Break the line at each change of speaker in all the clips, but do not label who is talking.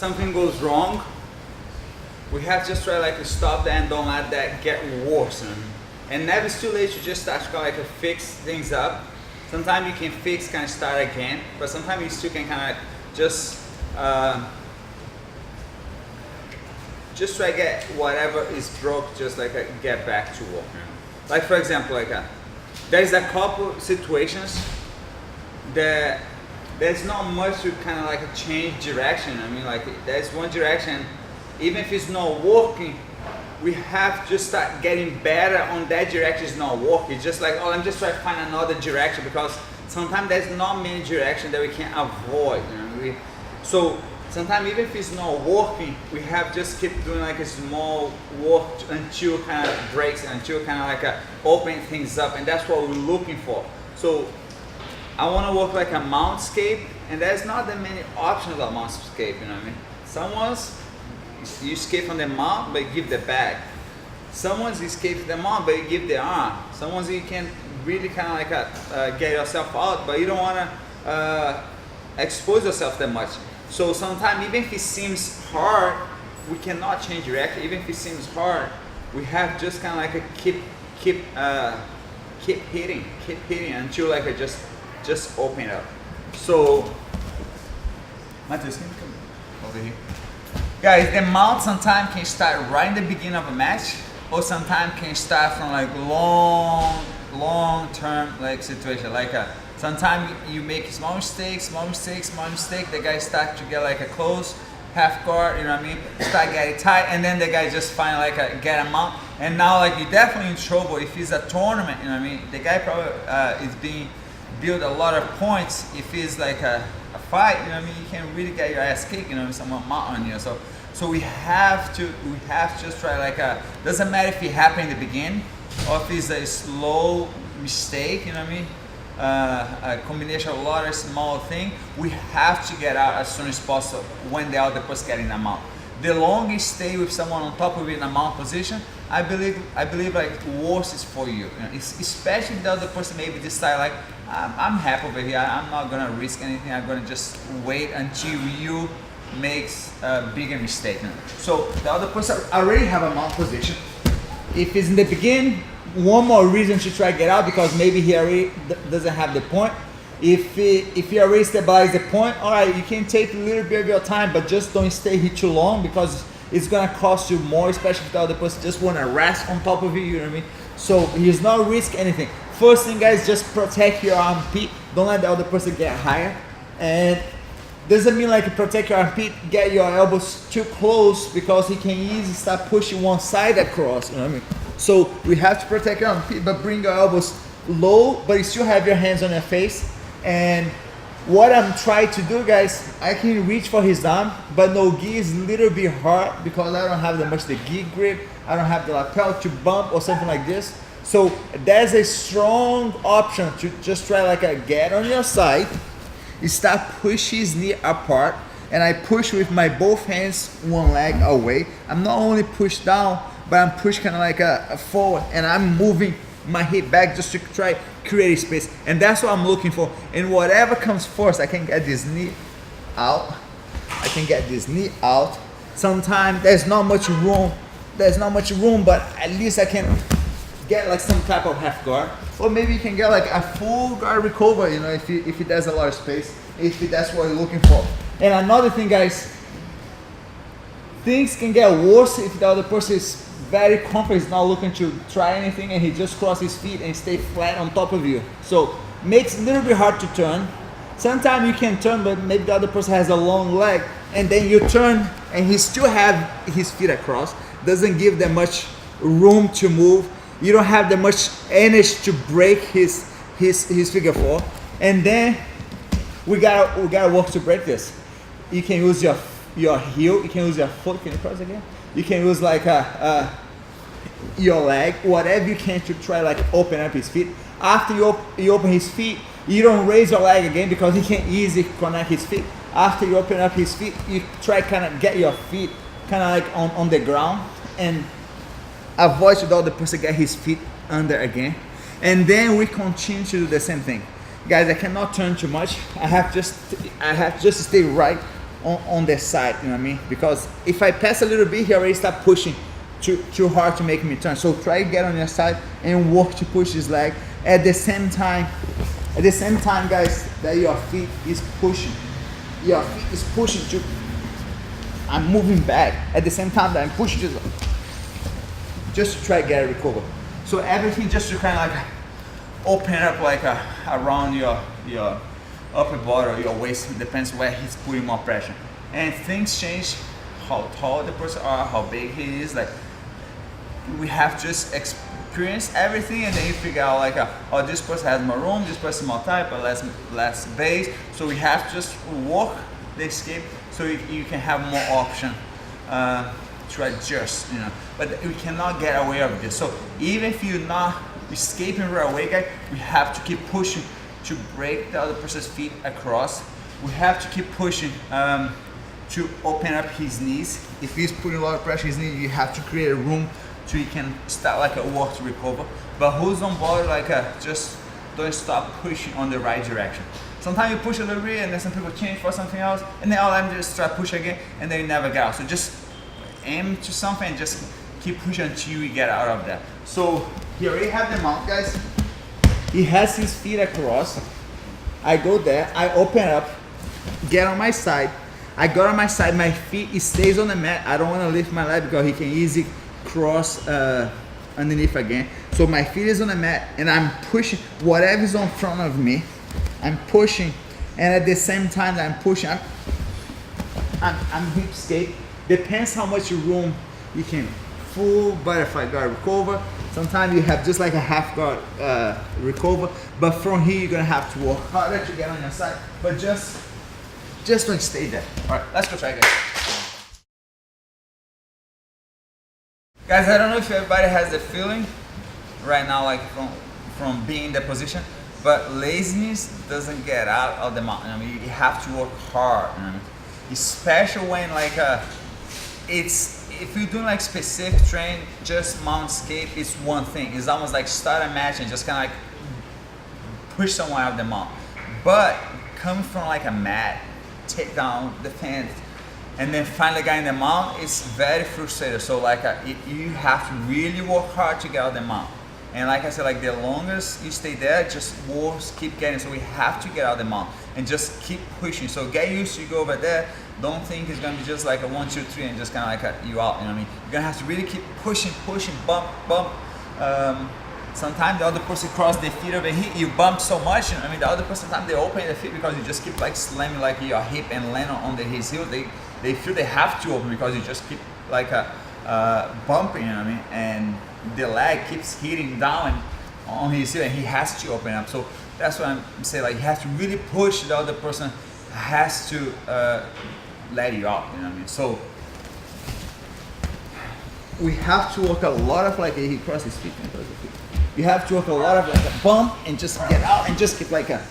something goes wrong, we have to just try like to stop that and don't let that get worse. And never it's too late to just start to kind of like fix things up. Sometimes you can fix, kind of start again, but sometimes you still can kind of just try to get whatever is broke, just like get back to work. Like for example, like there's a couple situations that there's not much to kind of like change direction. I mean, like there's one direction, even if it's not working, we have to start getting better on that direction. Is not working. It's just like, oh, I'm just trying to find another direction, because sometimes there's not many directions that we can avoid. So sometimes even if it's not working, we have just keep doing like a small work until kind of breaks, until kind of like open things up, and that's what we're looking for. So I want to work like a mount escape, and there's not that many options of mount escape, you know what I mean? Someone's you escape from the mount, but you give the back. Someone's escape from the mount, but you give the arm. Someone's you can really kind of like get yourself out, but you don't want to expose yourself that much. So sometimes even if it seems hard, we cannot change direction. Even if it seems hard, we have just kind of like keep hitting until like I just open it up. So Matheus, can you come over here? Guys, the mount sometimes can start right in the beginning of a match, or sometimes can start from like long term like situation. Like sometimes you make small mistakes, the guy start to get like a close half guard, you know what I mean? Start getting tight, and then the guy just find like get a mount, and now like you're definitely in trouble if it's a tournament, you know what I mean? The guy probably is being build a lot of points. If it's like a fight, you know what I mean, you can really get your ass kicked, you know, with someone mount on you. So we have to just try like doesn't matter if it happened in the beginning or if it's a slow mistake, you know what I mean, a combination of a lot of small things. We have to get out as soon as possible when the other person getting a mount. The longer you stay with someone on top of you in a mount position, I believe like worse is for you. Especially if the other person maybe decide like, I'm happy over here, I'm not gonna risk anything, I'm gonna just wait until you makes a bigger mistake. So the other person already have a mount position. If it's in the beginning, one more reason to try to get out, because maybe he already doesn't have the point. If he already stabilized the point, all right, you can take a little bit of your time, but just don't stay here too long, because it's gonna cost you more, especially if the other person just wanna rest on top of you, you know what I mean? So he's not risk anything. First thing, guys, just protect your armpit. Don't let the other person get higher. And doesn't mean like protect your armpit, get your elbows too close, because he can easily start pushing one side across, you know what I mean? So we have to protect your armpit, but bring your elbows low, but you still have your hands on your face. And what I'm trying to do, guys, I can reach for his arm, but no gi is a little bit hard because I don't have that much the gi grip. I don't have the lapel to bump or something like this. So there's a strong option to just try like a get on your side. You start pushing his knee apart, and I push with my both hands, one leg away. I'm not only push down, but I'm push kind of like a forward, and I'm moving my hip back just to try create space. And that's what I'm looking for. And whatever comes first, I can get this knee out. I can get this knee out. Sometimes there's not much room. But at least I can get like some type of half guard. Or maybe you can get like a full guard recover, you know, if it has a lot of space, if that's what you're looking for. And another thing, guys, things can get worse if the other person is very confident, is not looking to try anything, and he just crosses his feet and stay flat on top of you. So makes it a little bit hard to turn. Sometimes you can turn, but maybe the other person has a long leg, and then you turn and he still have his feet across. Doesn't give them much room to move. You don't have that much energy to break his figure four. And then we gotta work to break this. You can use your heel, you can use your foot. Can you cross again? You can use like your leg, whatever you can to try like open up his feet. After you open his feet, you don't raise your leg again because he can easily connect his feet. After you open up his feet, you try kind of get your feet kind of like on the ground and avoid the other person get his feet under again. And then we continue to do the same thing. Guys, I cannot turn too much. I have just to stay right on the side, you know what I mean? Because if I pass a little bit, he already start pushing too hard to make me turn. So try to get on your side and work to push his leg at the same time. At the same time, guys, that your feet is pushing. Your feet is pushing to. I'm moving back at the same time that I'm pushing just to try to get a recover. So everything just to kind of like open up like around your upper body or your waist. It depends where he's putting more pressure. And things change how tall the person are, how big he is. Like we have to just experience everything, and then you figure out like, oh, this person has more room, this person more tight, but less base. So we have to just work the escape so you can have more option to adjust, you know. But we cannot get away with this. So even if you're not escaping right away, guys, we have to keep pushing to break the other person's feet across. We have to keep pushing to open up his knees. If he's putting a lot of pressure on his knees, you have to create a room so he can start like a walk to recover. But who's on board, like just don't stop pushing on the right direction. Sometimes you push a little bit and then some people change for something else, and then all I'm just try to push again, and then you never get out. So just aim to something and just keep pushing until you get out of that. So he already have the mount, guys. He has his feet across. I go there, I open up, get on my side. I got on my side, my feet, it stays on the mat. I don't want to lift my leg because he can easily cross underneath again. So my feet is on the mat and I'm pushing whatever is in front of me. I'm pushing, and at the same time that I'm pushing, I'm hip skate. Depends how much room you can. Full butterfly guard recover. Sometimes you have just like a half guard recover, but from here you're gonna have to work harder to get on your side. But just don't stay there. All right, let's go try again. Guys, I don't know if everybody has the feeling right now, like from being in the position, but laziness doesn't get out of the mountain. I mean, you have to work hard, you know? Especially when like if you're doing like specific training, just mount escape is one thing. It's almost like start a match and just kind of like push someone out of the mount. But coming from like a mat, take down, defend, and then find the guy in the mount, it's very frustrating. So like you have to really work hard to get out of the mount. And like I said, like the longest you stay there, just worse, keep getting. So we have to get out of the mount and just keep pushing. So get used to go over there. Don't think it's gonna be just like a 1, 2, 3 and just kind of like you out. You know what I mean? You're gonna have to really keep pushing, bump. Sometimes the other person cross their feet over here, you bump so much. You know what I mean? The other person, sometimes they open their feet because you just keep like slamming like your hip and land on his heel. They feel they have to open because you just keep like bumping. You know what I mean? And the leg keeps hitting down on his heel, and he has to open up. So that's what I'm saying. Like you have to really push. The other person has to let you out. You know what I mean? So we have to work a lot of like he crossed his feet. You have to work a lot of like a bump and just get out and just keep like a.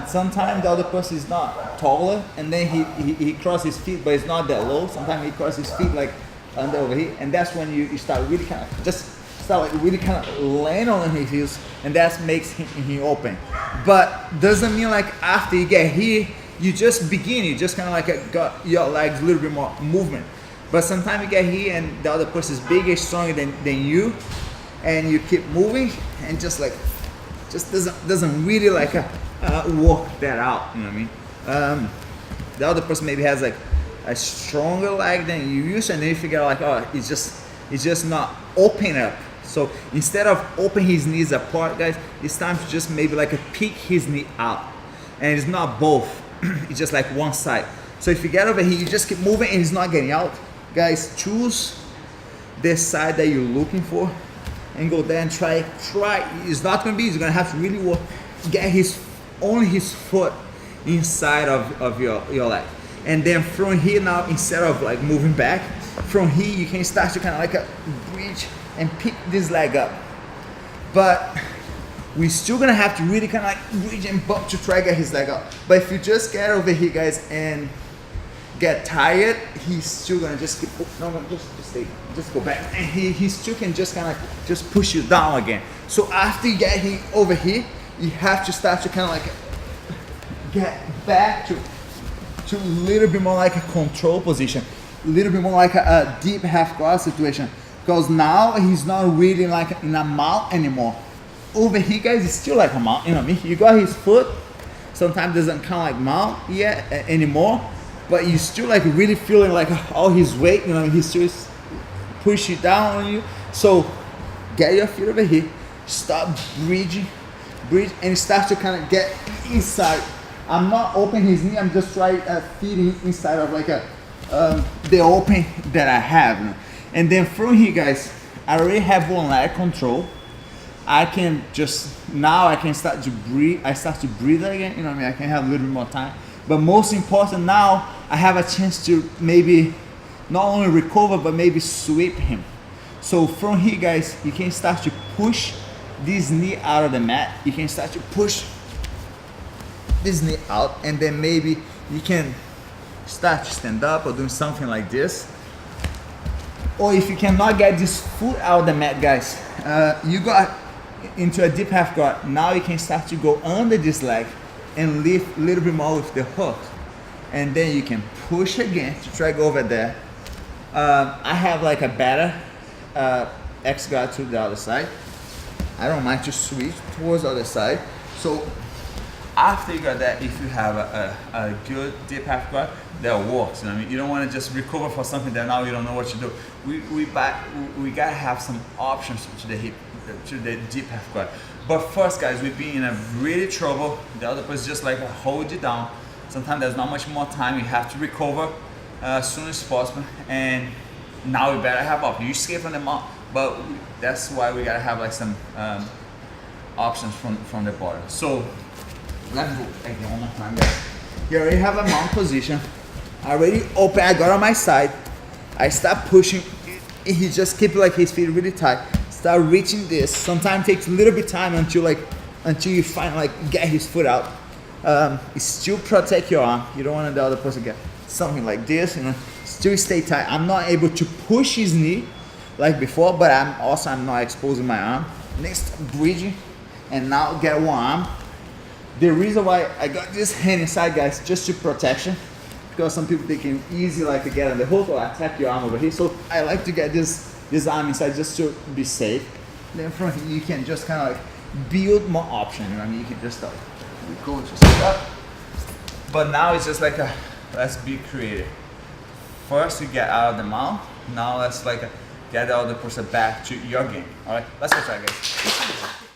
Sometimes the other person is not taller, and then he crosses his feet, but it's not that low. Sometimes he crosses his feet like under over here, and that's when you start really kind of just start like really kind of land on his heels, and that makes him open. But doesn't mean like after you get here, you just begin. You just kind of like got your legs a little bit more movement. But sometimes you get here, and the other person is bigger, stronger than you, and you keep moving, and just doesn't really like work that out. You know what I mean? The other person maybe has like a stronger leg than you used, and then you figure out like, oh, it's just not open up. So instead of open his knees apart, guys, it's time to just maybe like peek his knee out, and it's not both. It's just like one side. So if you get over here, you just keep moving and he's not getting out. Guys, choose the side that you're looking for and go there and try. It's not gonna be easy. You're gonna have to really work, get only his foot inside of your leg. And then from here now, instead of like moving back, from here you can start to kind of like bridge and pick this leg up. But we're still gonna have to really kind of like bridge and bump to try to get his leg up. But if you just get over here, guys, and get tired, he's still gonna just keep, just go back, and he still can just kind of just push you down again. So after you get him over here, you have to start to kind of like get back to to a little bit more like a control position, a little bit more like a deep half guard situation. Because now he's not really like in a mount anymore. Over here, guys, it's still like a mount. You know what I mean? You got his foot. Sometimes doesn't count like mount yet anymore, but you still like really feeling like all his weight. You know, he's still pushing down on you. So get your feet over here. Start bridging, and start to kind of get inside. I'm not opening his knee. I'm just trying feeding inside of like the open that I have. And then from here, guys, I already have one leg control. I can just, now I can start to breathe. I start to breathe again, you know what I mean? I can have a little bit more time. But most important now, I have a chance to maybe not only recover, but maybe sweep him. So from here, guys, you can start to push this knee out of the mat. You can start to push this knee out, and then maybe you can start to stand up or doing something like this. Or if you cannot get this foot out of the mat, guys, you got into a deep half guard. Now you can start to go under this leg and lift a little bit more with the hook. And then you can push again to try to go over there. I have like a better X guard to the other side. I don't mind to switch towards the other side. So after you got that, if you have a good deep half guard, that works. You know what I mean? You don't want to just recover for something that now you don't know what to do. We gotta have some options to the hip, to the deep half guard. But first, guys, we've been in a really trouble. The other person just like hold you down. Sometimes there's not much more time. You have to recover as soon as possible. And now we better have options. You escape from them all, but that's why we gotta have like some options from the bottom. So let's go again one more time, guys. You already have a mount position. I already open. I got on my side. I start pushing. He just keep like his feet really tight. Start reaching this. Sometimes it takes a little bit time until you find like get his foot out. Still protect your arm. You don't want the other person to get something like this. You know, still stay tight. I'm not able to push his knee like before, but I'm not exposing my arm. Next, bridging, and now get one arm. The reason why I got this hand inside, guys, just to protection, because some people they can easily like to get on the hook or attack your arm over here. So I like to get this arm inside just to be safe. Then from here you can just kind of like build more options. You know what I mean? You can just go just like that. But now it's just like let's be creative. First you get out of the mount. Now let's like get the other person back to your game. All right, let's go try, guys.